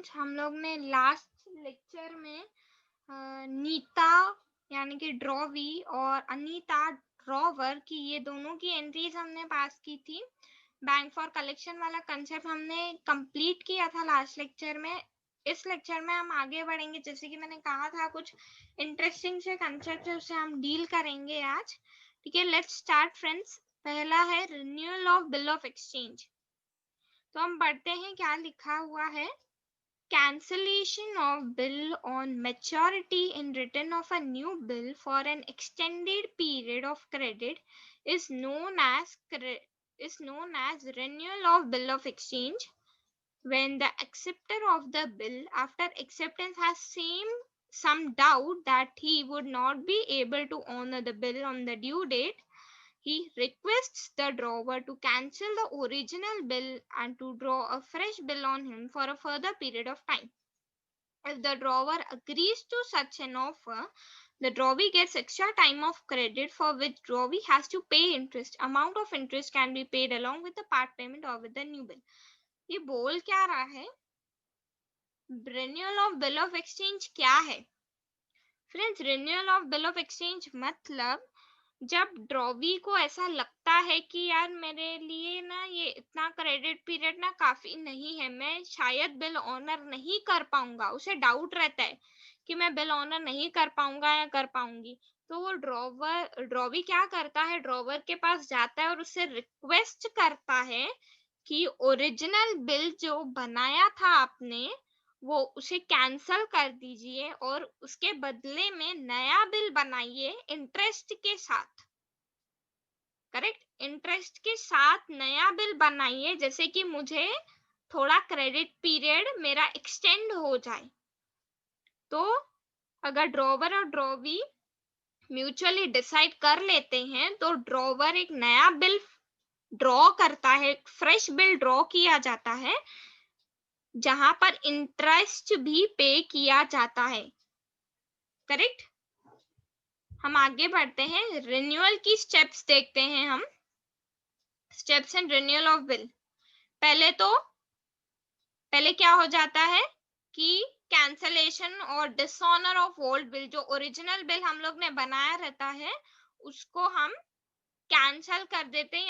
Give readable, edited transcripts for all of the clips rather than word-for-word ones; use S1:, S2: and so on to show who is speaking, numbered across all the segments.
S1: Friends, हम लोग ने लास्ट लेक्चर में नीता यानी कि ड्रॉवी और अनीता ड्रॉवर की ये दोनों की एंट्रीज हमने पास की थी। बैंक फॉर कलेक्शन वाला कंसेप्ट हमने कंप्लीट किया था लास्ट लेक्चर में। इस लेक्चर में हम आगे बढ़ेंगे, जैसे कि मैंने कहा था कुछ इंटरेस्टिंग से कंसेप्ट है उसे हम डील करेंगे आज। ठीक है, लेट्स स्टार्ट फ्रेंड्स। पहला है renewal of bill of exchange. तो हम पढ़ते हैं क्या लिखा हुआ है। Cancellation of bill on maturity in return of a new bill for an extended period of credit is known as renewal of bill of exchange. When the acceptor of the bill after acceptance has some doubt that he would not be able to honor the bill on the due date, he requests the drawer to cancel the original bill and to draw a fresh bill on him for a further period of time. If the drawer agrees to such an offer, the drawee gets extra time of credit for which drawee has to pay interest. Amount of interest can be paid along with the part payment or with the new bill. ये बोल क्या रहा है? Renewal of bill of exchange क्या है? Friends, renewal of bill of exchange मतलब जब drawee को ऐसा लगता है कि यार मेरे लिए ना ये इतना क्रेडिट पीरियड ना काफी नहीं है, मैं शायद बिल ऑनर नहीं कर पाऊंगा, उसे डाउट रहता है कि मैं बिल ऑनर नहीं कर पाऊंगा या कर पाऊंगी, तो वो ड्रॉवी क्या करता है, ड्रॉवर के पास जाता है और उससे रिक्वेस्ट करता है कि ओरिजिनल बिल जो बनाया था आपने वो उसे कैंसल कर दीजिए और उसके बदले में नया बिल बनाइए इंटरेस्ट के साथ। करेक्ट, इंटरेस्ट के साथ नया बिल बनाइए, जैसे कि मुझे थोड़ा क्रेडिट पीरियड मेरा एक्सटेंड हो जाए। तो अगर ड्रॉवर और ड्रॉवी म्यूचुअली डिसाइड कर लेते हैं तो ड्रॉवर एक नया बिल ड्रॉ करता है, फ्रेश बिल ड्रॉ किया जाता है जहां पर इंटरेस्ट भी पे किया जाता है। करेक्ट, हम आगे बढ़ते हैं, रिन्यूअल की स्टेप्स देखते हैं हम। Steps in renewal of bill. पहले क्या हो जाता है कि कैंसलेशन और डिसऑनर ऑफ ओल्ड बिल, जो ओरिजिनल बिल हम लोग ने बनाया रहता है उसको हम कैंसल कर देते हैं,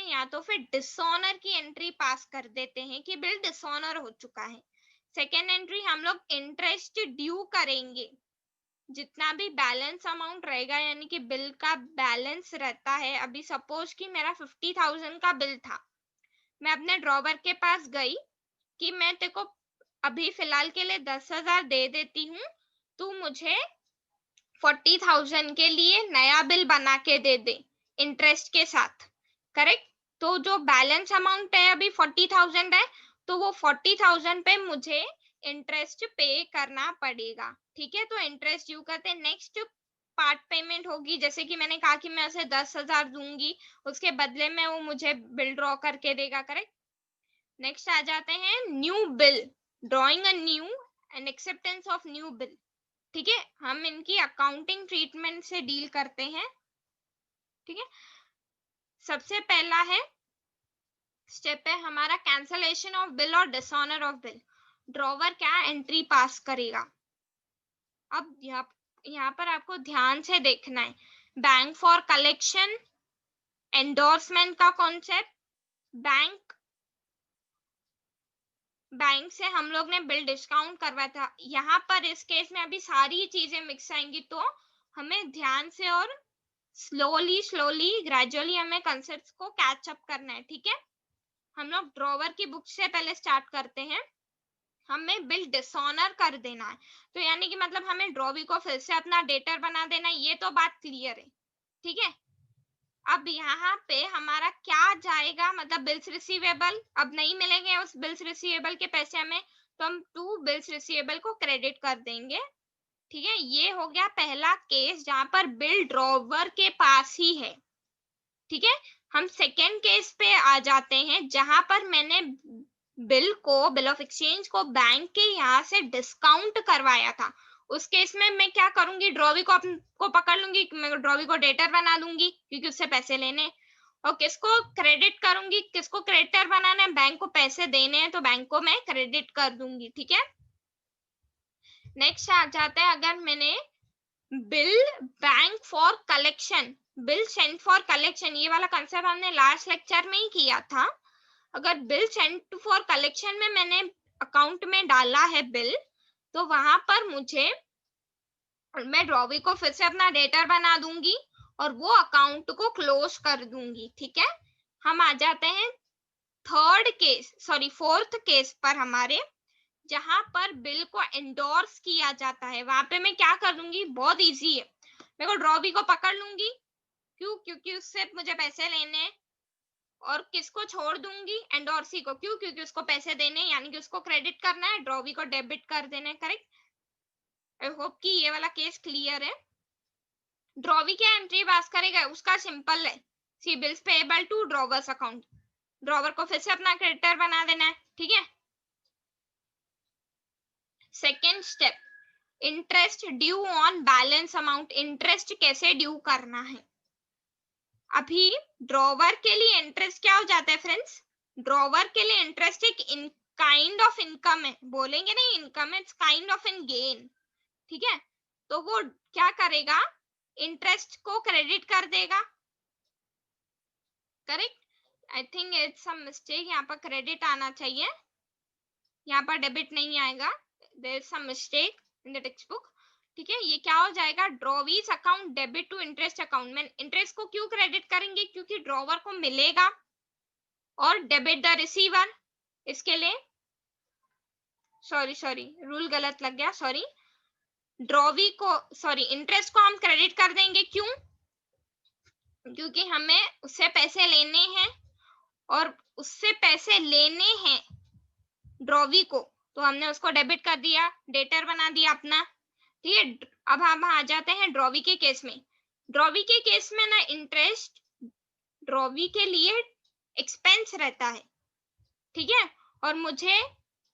S1: या तो फिर डिसऑनर की एंट्री पास कर देते हैं कि बिल डिसऑनर हो चुका है। सेकेंड एंट्री हम लोग इंटरेस्ट ड्यू करेंगे, जितना भी बैलेंस अमाउंट रहेगा, यानी कि बिल का बैलेंस रहता है। अभी सपोज कि मेरा 50,000 का बिल था, मैं अपने ड्रॉवर के पास गई कि मैं तेरे को अभी फिलहाल के लिए 10,000 दे देती हूँ, तू मुझे 40,000 के लिए नया बिल बना के दे दे इंटरेस्ट के साथ। करेक्ट, तो जो बैलेंस अमाउंट है अभी 40,000 है, तो वो 40,000 पे मुझे इंटरेस्ट पे करना पड़ेगा। ठीक है, तो इंटरेस्ट ड्यू करते हैं। नेक्स्ट पार्ट पेमेंट होगी, जैसे कि मैंने कहा कि मैं उसे 10,000 दूंगी, उसके बदले में वो मुझे बिल ड्रॉ करके देगा। करेक्ट, नेक्स्ट आ जाते हैं new bill, drawing a new and acceptance of new bill. ठीक है, हम इनकी अकाउंटिंग ट्रीटमेंट से डील करते हैं। ठीक है, सबसे पहला है स्टेप है हमारा कैंसलेशन ऑफ बिल और डिसऑनर ऑफ बिल। ड्रॉवर क्या एंट्री पास करेगा। अब यहाँ पर आपको ध्यान से देखना है, बैंक फॉर कलेक्शन, एंडोर्समेंट का कॉन्सेप्ट, बैंक से हम लोग ने बिल डिस्काउंट करवाया था। यहाँ पर इस केस में अभी सारी चीजें मिक्स आएंगी, तो हमें ध्यान से और स्लोली ग्रेजुअली हमें कंसेप्ट्स को कैच अप करना है। ठीक है, हम लोग ड्रॉवर की बुक से पहले स्टार्ट करते हैं। हमें बिल डिसऑनर कर देना है, तो यानी कि मतलब हमें ड्रॉवी को फिर से अपना डेटर बना देना है, ये तो बात क्लियर है। ठीक है, अब यहाँ पे हमारा क्या जाएगा, मतलब बिल्स रिसीवेबल अब नहीं मिलेंगे, उस बिल्स रिसीवेबल के पैसे हमें, तो हम टू बिल्स रिसीवेबल को क्रेडिट कर देंगे। ठीक है, ये हो गया पहला केस जहां पर बिल ड्रॉवर के पास ही है। ठीक है, हम सेकेंड केस पे आ जाते हैं जहां पर मैंने बिल ऑफ एक्सचेंज को बैंक के यहाँ से डिस्काउंट करवाया था। उस केस में मैं क्या करूंगी, ड्रॉवी को पकड़ लूंगी, मैं ड्रॉवी को डेटर बना दूंगी क्योंकि उससे पैसे लेने। और किसको क्रेडिट करूंगी, किसको क्रेडिटर बनाना है, बैंक को पैसे देने हैं तो बैंक को मैं क्रेडिट कर दूंगी, ठीक है। नेक्स्ट आ जाता है, अगर मैंने bill bank for collection, bill send for collection, ये वाला कंसेप्ट हमने लास्ट लेक्चर में ही किया था। अगर बिल सेंड फॉर कलेक्शन में मैंने अकाउंट में डाला है बिल, तो वहां पर मुझे, मैं ड्रॉवी को फिर से अपना डेटर बना दूंगी और वो अकाउंट को क्लोज कर दूंगी, ठीक है। हम आ जाते हैं फोर्थ केस पर हमारे, जहां पर बिल को एंडोर्स किया जाता है। वहां पे मैं क्या कर दूंगी, बहुत इजी है, मैं को ड्रॉवी को पकड़ लूंगी, क्यों, क्योंकि उससे मुझे पैसे लेने हैं, और किसको छोड़ दूंगी, एंडोर्सी को, क्यों, क्योंकि उसको पैसे देने हैं, यानी कि उसको क्रेडिट करना है, ड्रॉवी को डेबिट कर देना है, करेक्ट। आई होप कि ये वाला केस क्लियर है। ड्रॉवी क्या एंट्री पास करेगा, उसका सिंपल है, see bills payable to drawer's account, drawer को फिर से अपना क्रेडिटर बना देना है, ठीक है। Second step, interest due on balance amount, interest कैसे ड्यू करना है। अभी ड्रॉवर के लिए इंटरेस्ट क्या हो जाता है फ्रेंड्स, ड्रॉवर के लिए इंटरेस्ट एक काइंड ऑफ इनकम है, बोलेंगे नहीं income, it's kind of in gain, ठीक है। तो वो क्या करेगा, इंटरेस्ट को क्रेडिट कर देगा, correct. I think it's some mistake, यहाँ पर क्रेडिट आना चाहिए, यहाँ पर डेबिट नहीं आएगा, there is some mistake in the text book, ठीक है। ये क्या हो जाएगा, drawee's account debit to interest account में, इंटरेस्ट को क्यों क्रेडिट करेंगे, क्योंकि ड्रॉवर को मिलेगा, और डेबिट द रिसीवर, इसके लिए सॉरी रूल गलत लग गया, सॉरी, ड्रॉवी को इंटरेस्ट को हम क्रेडिट कर देंगे, क्यों, क्योंकि हमें उससे पैसे लेने हैं, और उससे पैसे लेने हैं ड्रॉवी को, तो हमने उसको डेबिट कर दिया, डेटर बना दिया अपना, ठीक है। अब हम आ जाते हैं ड्रॉवी के केस में। ड्रॉवी के केस में ना इंटरेस्ट ड्रॉवी के लिए एक्सपेंस रहता है, ठीक है, और मुझे,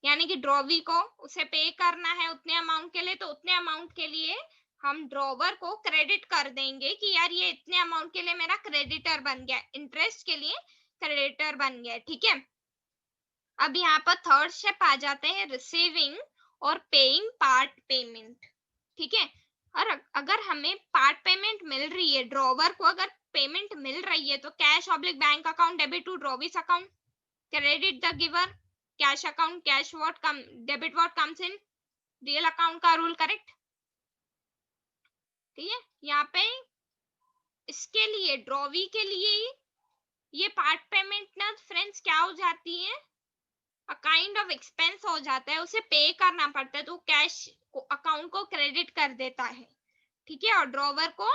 S1: यानी कि ड्रॉवी को उसे पे करना है उतने अमाउंट के लिए, तो उतने अमाउंट के लिए हम ड्रॉवर को क्रेडिट कर देंगे कि यार ये इतने अमाउंट के लिए मेरा क्रेडिटर बन गया, इंटरेस्ट के लिए क्रेडिटर बन गया, ठीक है। अब यहाँ पर थर्ड स्टेप आ जाते हैं, रिसीविंग और पेइंग पार्ट पेमेंट, ठीक है। और अगर हमें पार्ट पेमेंट मिल रही है, ड्रॉवर को अगर पेमेंट मिल रही है, तो cash oblique bank account debit to drawee's account, credit the giver, cash account, cash what come, debit what comes in real account का रूल, करेक्ट, ठीक है। यहाँ पे इसके लिए ड्रॉवी के लिए ये पार्ट पेमेंट ना फ्रेंड्स क्या हो जाती है, अ काइंड ऑफ एक्सपेंस हो जाता है, उसे पे करना पड़ता है, तो कैश अकाउंट को क्रेडिट कर देता है, ठीक है, और ड्रॉवर को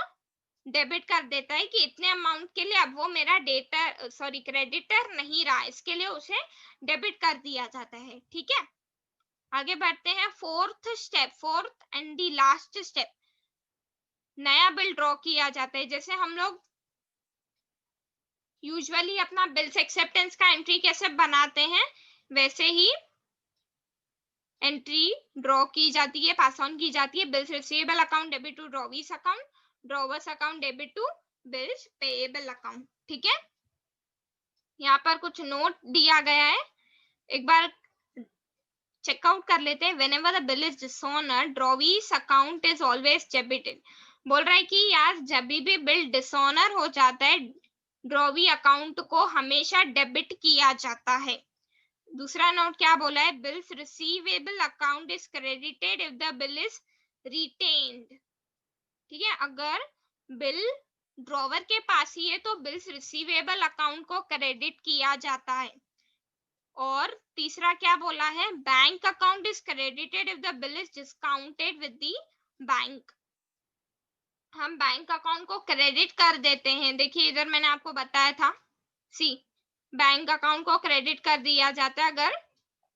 S1: डेबिट कर देता है कि इतने अमाउंट के लिए अब वो मेरा क्रेडिटर नहीं रहा, इसके लिए उसे डेबिट कर दिया जाता है, ठीक है। आगे बढ़ते हैं, fourth and the last step, नया बिल ड्रॉ किया जाता है। जैसे हम लोग यूजुअली अपना बिल्स एक्सेप्टेंस का एंट्री कैसे बनाते हैं, वैसे ही एंट्री ड्रॉ की जाती है, पास ऑन की जाती है, bills receivable account debit to drawee's account, drawer's account debit to bills payable account, ठीक है। यहाँ पर कुछ नोट दिया गया है, एक बार चेकआउट कर लेते हैं। Whenever the bill is dishonoured, drawee's account is always debited, बोल रहा है कि यार जब भी बिल डिसऑनर हो जाता है, ड्रॉवी अकाउंट को हमेशा डेबिट किया जाता है। दूसरा नोट क्या बोला है, bills receivable account is credited if the bill is retained, ठीक है। अगर बिल ड्रॉवर के पास ही है तो बिल्स रिसीवेबल अकाउंट को क्रेडिट किया जाता है। और तीसरा क्या बोला है, bank account is credited if the bill is discounted with the bank, हम बैंक अकाउंट को क्रेडिट कर देते हैं। देखिए इधर मैंने आपको बताया था, सी बैंक अकाउंट को क्रेडिट कर दिया जाता है अगर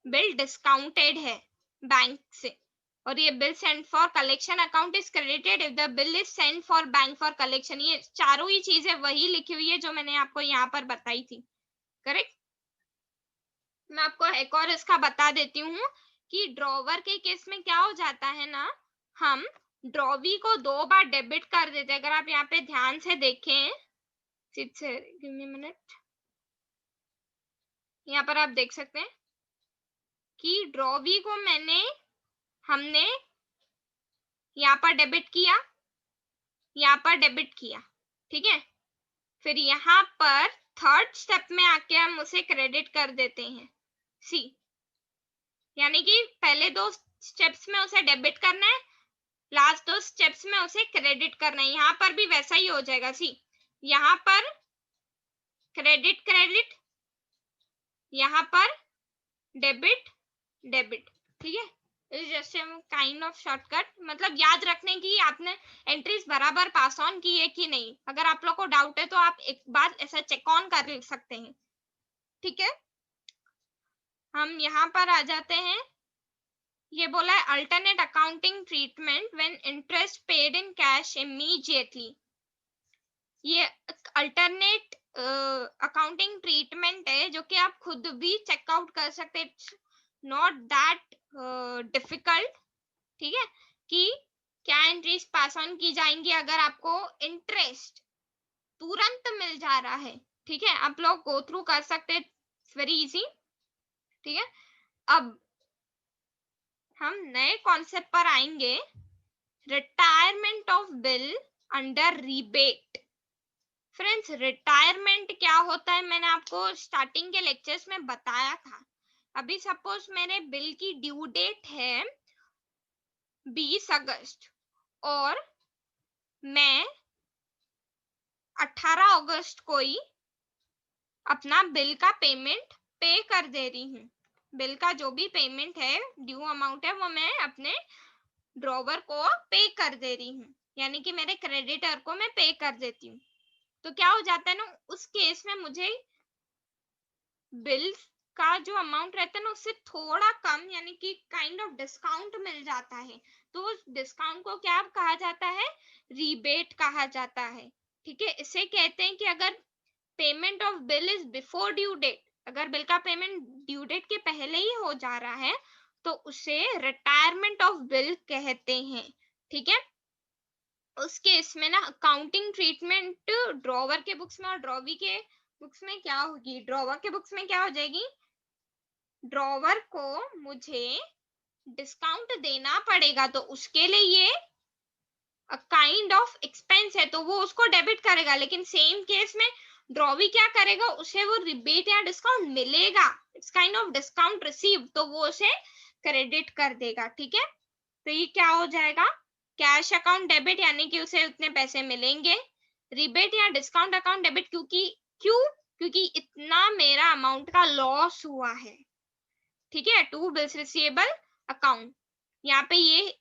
S1: बिल डिस्काउंटेड है बैंक से, और ये bill send for collection account is credited if the bill is send for bank for collection. ये चारों ही चीजें वही लिखी हुई है जो मैंने आपको यहाँ पर बताई थी, करेक्ट। मैं आपको एक और इसका बता देती हूँ कि ड्रॉवर के केस में क्या हो जाता है ना, हम ड्रॉवी को 2 बार डेबिट कर देते हैं। अगर आप यहाँ पे ध्यान से देखें, गिव मी मिनट। यहाँ पर आप देख सकते हैं कि ड्रॉवी को हमने यहाँ पर डेबिट किया, यहाँ पर डेबिट किया, ठीक है। फिर यहाँ पर थर्ड स्टेप में आके हम उसे क्रेडिट कर देते हैं सी, यानी कि पहले 2 स्टेप्स में उसे डेबिट करना है, लास्ट 2 स्टेप्स में उसे क्रेडिट करना है। यहाँ पर भी वैसा ही हो जाएगा सी, यहाँ पर क्रेडिट क्रेडिट, यहाँ पर डेबिट डेबिट, ठीक है। Is just kind of shortcut, मतलब याद रखने की आपने एंट्रीज बराबर पास ऑन की है कि नहीं। अगर आप लोग को डाउट है तो आप एक बार ऐसा चेक ऑन कर सकते हैं, ठीक है। हम यहाँ पर आ जाते हैं, ये बोला है alternate accounting treatment when interest paid in cash immediately. ये अल्टरनेट अकाउंटिंग ट्रीटमेंट है जो कि आप खुद भी चेकआउट कर सकते हैं, इट्स नॉट दैट डिफिकल्ट, ठीक है, कि क्या एंट्रीज पास ऑन की जाएंगी अगर आपको इंटरेस्ट तुरंत मिल जा रहा है, ठीक है। आप लोग गो थ्रू कर सकते हैं, वेरी इजी, ठीक है। अब हम नए कॉन्सेप्ट पर आएंगे, retirement of bill under rebate. Friends, retirement क्या होता है मैंने आपको स्टार्टिंग के लेक्चर्स में बताया था। अभी सपोज मेरे बिल की ड्यू डेट है 20 अगस्त और मैं 18 अगस्त को ही अपना बिल का पेमेंट पे कर दे रही हूँ। बिल का जो भी पेमेंट है, ड्यू अमाउंट है, वो मैं अपने ड्रॉवर को पे कर दे रही हूँ, यानी कि मेरे क्रेडिटर को मैं पे कर देती हूँ। तो क्या हो जाता है ना, उस केस में मुझे बिल का जो अमाउंट रहता है ना उससे थोड़ा कम, यानी कि काइंड ऑफ डिस्काउंट मिल जाता है। तो उस डिस्काउंट को क्या कहा जाता है, रिबेट कहा जाता है, ठीक है। इसे कहते हैं कि अगर payment of bill is before due date, अगर बिल का पेमेंट ड्यू डेट के पहले ही हो जा रहा है तो उसे रिटायरमेंट ऑफ बिल कहते हैं, ठीक है। उस केस में ना अकाउंटिंग ट्रीटमेंट ड्रॉवर के बुक्स में और ड्रॉवी के बुक्स में क्या होगी, ड्रॉवर के बुक्स में क्या हो जाएगी, ड्रॉवर को मुझे डिस्काउंट देना पड़ेगा तो उसके लिए ये काइंड ऑफ एक्सपेंस है तो वो उसको डेबिट करेगा। लेकिन सेम केस में ड्रॉवी क्या करेगा, उसे वो रिबेट या डिस्काउंट मिलेगा, it's kind of discount receive, तो वो उसे क्रेडिट कर देगा, ठीक है। तो ये क्या हो जाएगा, कैश अकाउंट डेबिट, यानी कि उसे उतने पैसे मिलेंगे। रिबेट या डिस्काउंट अकाउंट डेबिट, क्योंकि इतना मेरा अमाउंट का लॉस हुआ है, ठीक है। टू बिल्स रिसीवेबल अकाउंट, यहाँ पे ये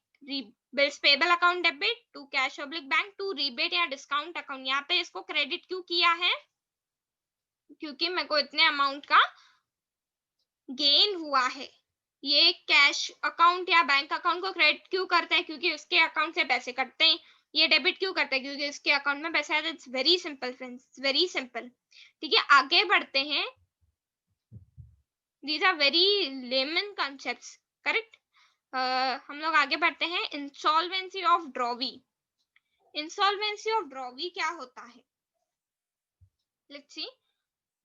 S1: bills payable account debit, to cash public bank, to rebate या डिस्काउंट अकाउंट। यहाँ पे इसको क्रेडिट क्यों किया है, क्योंकि मेरे को इतने अमाउंट का गेन हुआ है। ये कैश अकाउंट या बैंक अकाउंट को क्रेडिट क्यों करता है, क्योंकि उसके अकाउंट से पैसे कटते हैं। ये डेबिट क्यों करता है, क्योंकि उसके अकाउंट में पैसा है। It's very simple friends, very simple, ठीक है। आगे बढ़ते हैं, these are very layman concepts, correct. हम लोग आगे बढ़ते हैं, insolvency of drawee. Insolvency of drawee क्या होता है, let's see.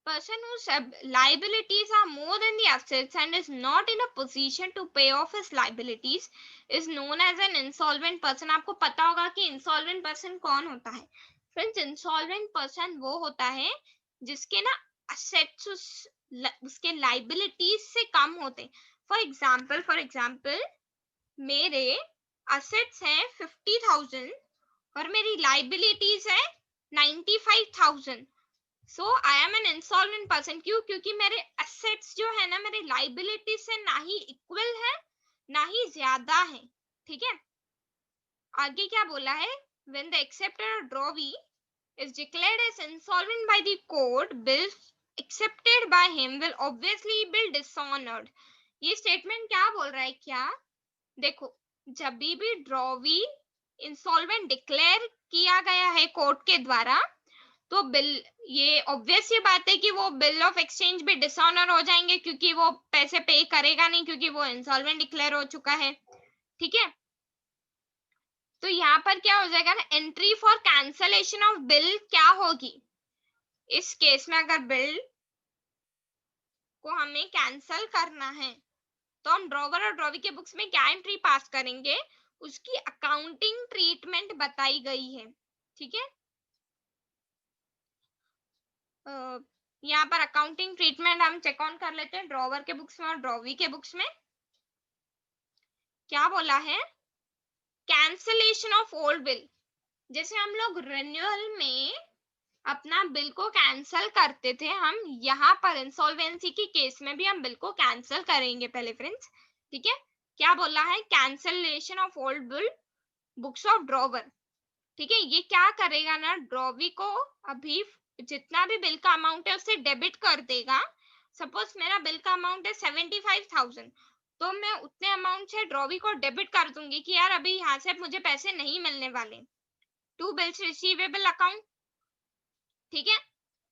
S1: Person whose liabilities are more than the assets and is not in a position to pay off his liabilities is known as an insolvent person। आपको पता होगा कि insolvent person कौन होता है। Friends, insolvent person वो होता है जिसके ना assets उसके liabilities से कम होते। For example, मेरे assets हैं 50,000 और मेरी liabilities है 95,000। So I am an insolvent person. क्यों, क्योंकि मेरे एसेट्स जो है ना मेरे लाइबिलिटी से ना ही इक्वल है ना ही ज्यादा है, ठीक है। आगे क्या बोला है, when the accepted drawee is declared as insolvent by the court, bill accepted by him will obviously be dishonoured. ये स्टेटमेंट क्या बोल रहा है, क्या देखो, जब भी ड्रॉवी इंसॉल्वेंट डिक्लेयर किया गया है कोर्ट के द्वारा तो बिल, ये ऑब्वियस ये बात है कि वो बिल ऑफ एक्सचेंज भी डिसऑनर हो जाएंगे क्योंकि वो पैसे पे करेगा नहीं, क्योंकि वो इंसॉल्वेंट डिक्लेयर हो चुका है, ठीक है। तो यहाँ पर क्या हो जाएगा ना, entry for cancellation of bill क्या होगी, इस केस में अगर बिल को हमें कैंसल करना है तो हम ड्रॉवर और ड्रॉवी के बुक्स में क्या एंट्री पास करेंगे, उसकी अकाउंटिंग ट्रीटमेंट बताई गई है। ठीक है, यहाँ पर अकाउंटिंग ट्रीटमेंट हम चेक ऑन कर लेते हैं ड्रॉवर के बुक्स में और ड्रॉवी के बुक्स में। क्या बोला है, कैंसलेशन ऑफ ओल्ड बिल। जैसे हम लोग रिन्यूअल में अपना बिल को कैंसल करते थे, हम यहाँ पर इंसॉल्वेंसी के केस में भी हम बिल को कैंसल करेंगे पहले फ्रेंड्स। ठीक है, क्या बोला है, cancellation of old bill books of drawer. ठीक है, ये क्या करेगा ना, ड्रॉवी को अभी जितना भी बिल का अमाउंट है उससे डेबिट कर देगा। सपोज मेरा बिल का अमाउंट है 75,000, तो मैं उतने अमाउंट से ड्रॉवी को डेबिट कर दूंगी कि यार अभी यहाँ से मुझे पैसे नहीं मिलने वाले, टू बिल्स रिसीवेबल अकाउंट। ठीक है,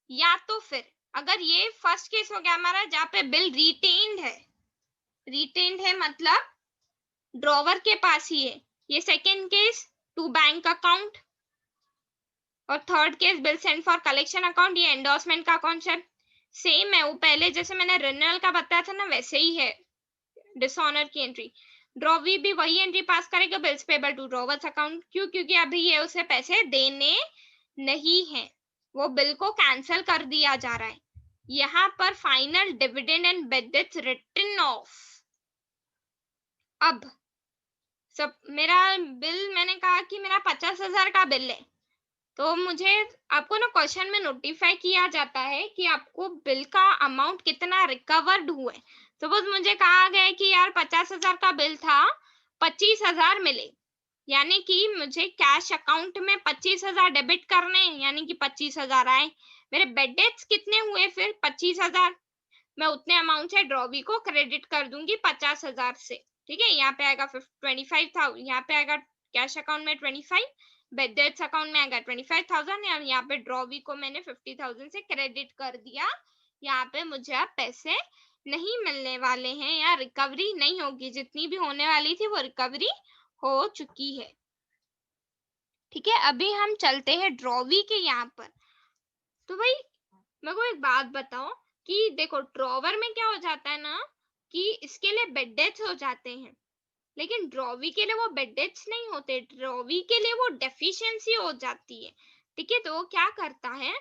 S1: या तो फिर अगर ये फर्स्ट केस हो गया हमारा जहाँ पे बिल रिटेन्ड है, रिटेन्ड है मतलब ड्रॉवर के पास ही है। ये second case to bank account, और third case bill send for collection account. ये एंडोर्समेंट का कॉन्सेप्ट सेम है, वो पहले जैसे मैंने रिन्यूअल का बताया था ना वैसे ही है डिसऑनर की एंट्री। ड्रॉवी भी वही एंट्री पास करेगा, bills payable to drawer's account. क्यों, क्योंकि अभी ये उसे पैसे देने नहीं है, वो बिल को कैंसिल कर दिया जा रहा है। यहाँ पर final dividend and bad debts written off. अब सब मेरा बिल, मैंने कहा कि मेरा 50,000 का बिल है, तो मुझे आपको ना क्वेश्चन में नोटिफाई किया जाता है कि आपको बिल का अमाउंट कितना रिकवर्ड हुआ है। सपोज मुझे कहा गया है कि यार 50,000 का बिल था, 25,000 मिले, यानी कि मुझे कैश अकाउंट में 25,000 डेबिट करने हैं, यानी कि 25,000 आए। मेरे बेड डेट्स कितने हुए फिर 25,000, मैं उतने अमाउंट से ड्रॉवी को क्रेडिट कर दूंगी 50,000 से। ठीक है, यहाँ पे आएगा 25,000, यहाँ पे आएगा कैश अकाउंट में 25, बेड डेट्स अकाउंट में आएगा 25,000, और यहाँ पे ड्रॉवी को मैंने 50,000 से क्रेडिट कर दिया। यहाँ पे मुझे अब पैसे नहीं मिलने वाले हैं या रिकवरी नहीं होगी, जितनी भी होने वाली थी वो रिकवरी हो चुकी है। ठीक है, अभी हम चलते हैं ड्रॉवी के यहाँ पर। तो भाई मेरे को एक बात बताओ कि देखो ड्रॉवर में क्या हो जाता है ना कि इसके लिए बेड डेट्स हो जाते हैं, लेकिन ड्रॉवी के लिए वो बेड डेट्स नहीं होते, ड्रॉवी के लिए वो डेफिशिएंसी हो जाती है। ठीक है, तो वो क्या करता है,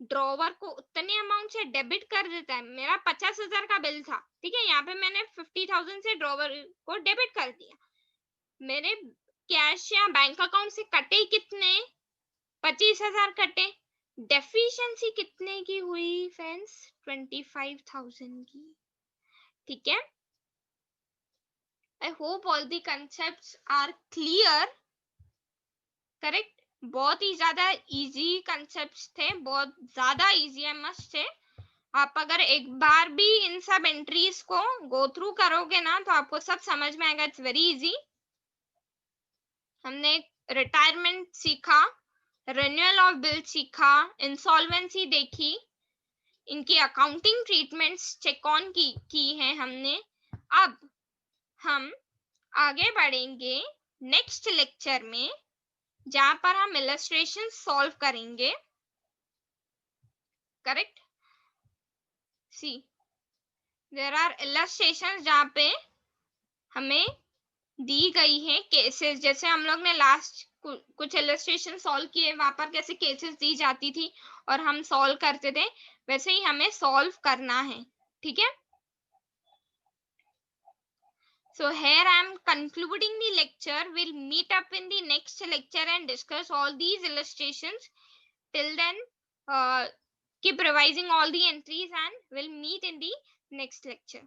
S1: ड्रॉवर को उतने अमाउंट से डेबिट कर देता है। मेरा 50,000 का बिल था, ठीक है, यहाँ पे मैंने 50,000 से ड्रॉवर को डेबिट कर दिया। मेरे कैश या बैंक अकाउंट से कटे कितने, 25,000 कटे। डेफिशिएंसी कितने की हुई फ्रेंड्स, 25,000 की। ठीक है, I hope all the concepts are clear. Correct, बहुत ही ज्यादा इजी कंसेप्ट्स थे, बहुत ज्यादा इजी है, मस्ट से। आप अगर एक बार भी इन सब एंट्रीज को गो थ्रू करोगे ना तो आपको सब समझ में आएगा, इट्स वेरी इजी। हमने रिटायरमेंट सीखा, रिन्यूअल ऑफ बिल सीखा, इंसॉल्वेंसी देखी, इनकी अकाउंटिंग ट्रीटमेंट्स चेक ऑन की है हमने। अब हम आगे बढ़ेंगे नेक्स्ट लेक्चर में, जहां पर हम इलस्ट्रेशन सॉल्व करेंगे। Correct, see there are illustrations जहां पे हमें दी गई है केसेस। जैसे हम लोग ने लास्ट कुछ इलस्ट्रेशन सॉल्व किए, वहां पर कैसे केसेस दी जाती थी और हम सॉल्व करते थे, वैसे ही हमें सॉल्व करना है। ठीक है, so here I am concluding the lecture. We'll meet up in the next lecture and discuss all these illustrations. Till then, keep revising all the entries and we'll meet in the next lecture.